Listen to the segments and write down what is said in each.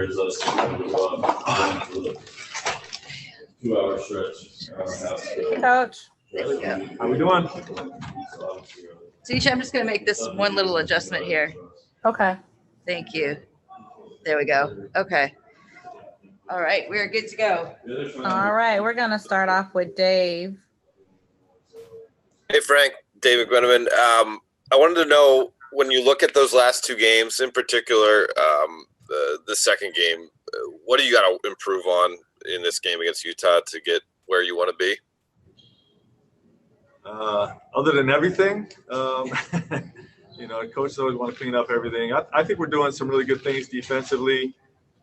Here's us for the 2-hour stretch. Coach. How we doing? Tisha, I'm just going to make this one little adjustment here. Okay. Thank you. There we go. Okay. All right. We're good to go. All right. We're going to start off with Dave. Hey, Frank. David Gwenneman. I wanted to know, when you look at those last two games, in particular, the second game, what do you got to improve on in this game against Utah to get where you want to be? Other than everything, coaches always want to clean up everything. I think we're doing some really good things defensively.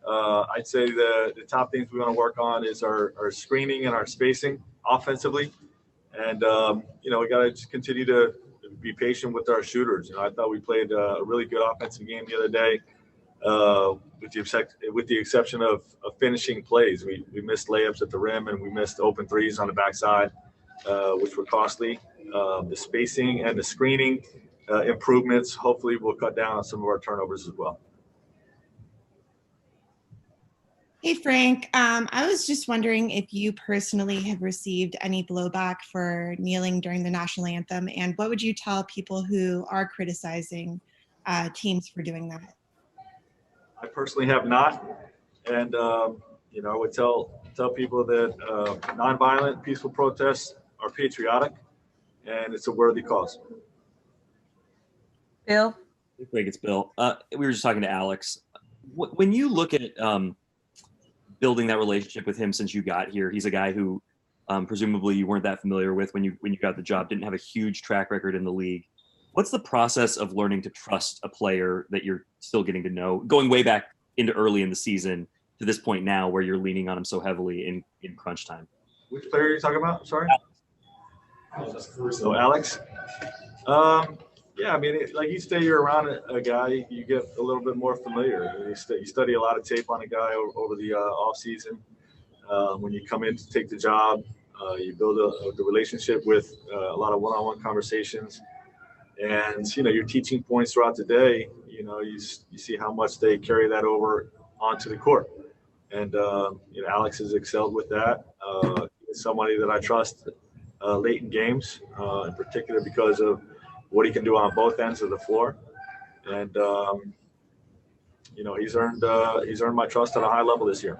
I'd say the top things we want to work on is our screening and our spacing offensively. And, we got to just continue to be patient with our shooters. I thought we played a really good offensive game the other day, with the exception of finishing plays. We missed layups at the rim and we missed open threes on the backside, which were costly. The spacing and the screening improvements hopefully will cut down on some of our turnovers as well. Hey, Frank. I was just wondering if you personally have received any blowback for kneeling during the national anthem, and what would you tell people who are criticizing teams for doing that? I personally have not. And, I would tell people that nonviolent, peaceful protests are patriotic, and it's a worthy cause. Bill? I think it's Bill. We were just talking to Alex. When you look at building that relationship with him since you got here, he's a guy who presumably you weren't that familiar with when you got the job, didn't have a huge track record in the league. What's the process of learning to trust a player that you're still getting to know, going way back into early in the season to this point now where you're leaning on him so heavily in crunch time? Which player are you talking about? Sorry. Alex. Yeah, like each day you're around a guy, you get a little bit more familiar. You study a lot of tape on a guy over the off season. When you come in to take the job, you build the relationship with a lot of one-on-one conversations, and your teaching points throughout the day. You see how much they carry that over onto the court, and Alex has excelled with that. He's somebody that I trust late in games, in particular because of what he can do on both ends of the floor. And, he's earned my trust at a high level this year.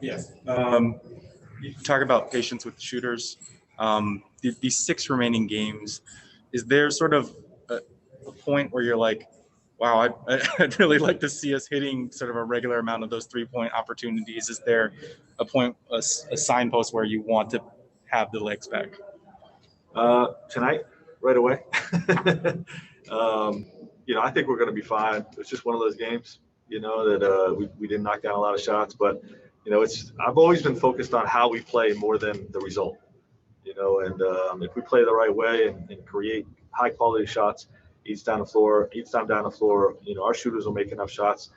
Yes. You talk about patience with shooters. These 6 remaining games, is there sort of a point where you're like, wow, I'd really like to see us hitting sort of a regular amount of those 3-point opportunities? Is there a point, a signpost where you want to have the legs back? Tonight, right away. I think we're going to be fine. It's just one of those games, that we didn't knock down a lot of shots, but I've always been focused on how we play more than the result, and if we play the right way and create high quality shots each time down the floor, our shooters will make enough shots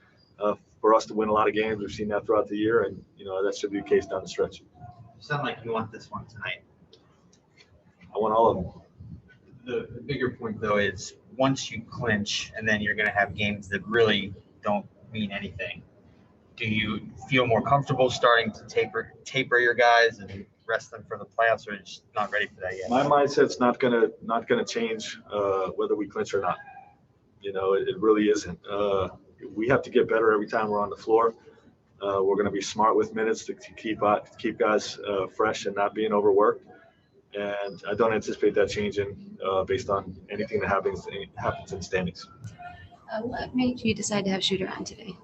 for us to win a lot of games. We've seen that throughout the year, and that should be the case down the stretch. You sound like you want this one tonight. I want all of them. The bigger point, though, is once you clinch and then you're going to have games that really don't mean anything, do you feel more comfortable starting to taper your guys and rest them for the playoffs, or just not ready for that yet? My mindset's not gonna change whether we clinch or not. It really isn't. We have to get better every time we're on the floor. We're going to be smart with minutes to keep guys fresh and not being overworked. And I don't anticipate that changing based on anything that happens in the standings. What made you decide to have shootaround today?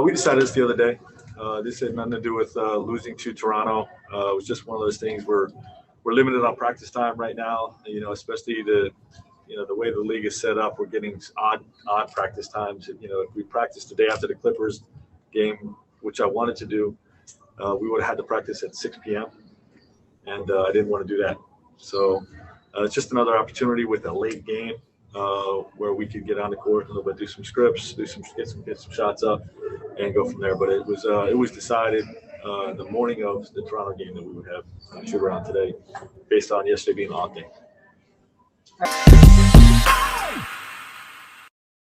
We decided this the other day. This had nothing to do with losing to Toronto. It was just one of those things where we're limited on practice time right now. Especially the way the league is set up, we're getting odd practice times. If we practiced the day after the Clippers game, which I wanted to do, we would have had to practice at 6 p.m. And I didn't want to do that. So it's just another opportunity with a late game where we could get on the court a little bit, do some scripts, get some shots up, and go from there. But it was decided the morning of the Toronto game that we would have shoot around today, based on yesterday being an off day.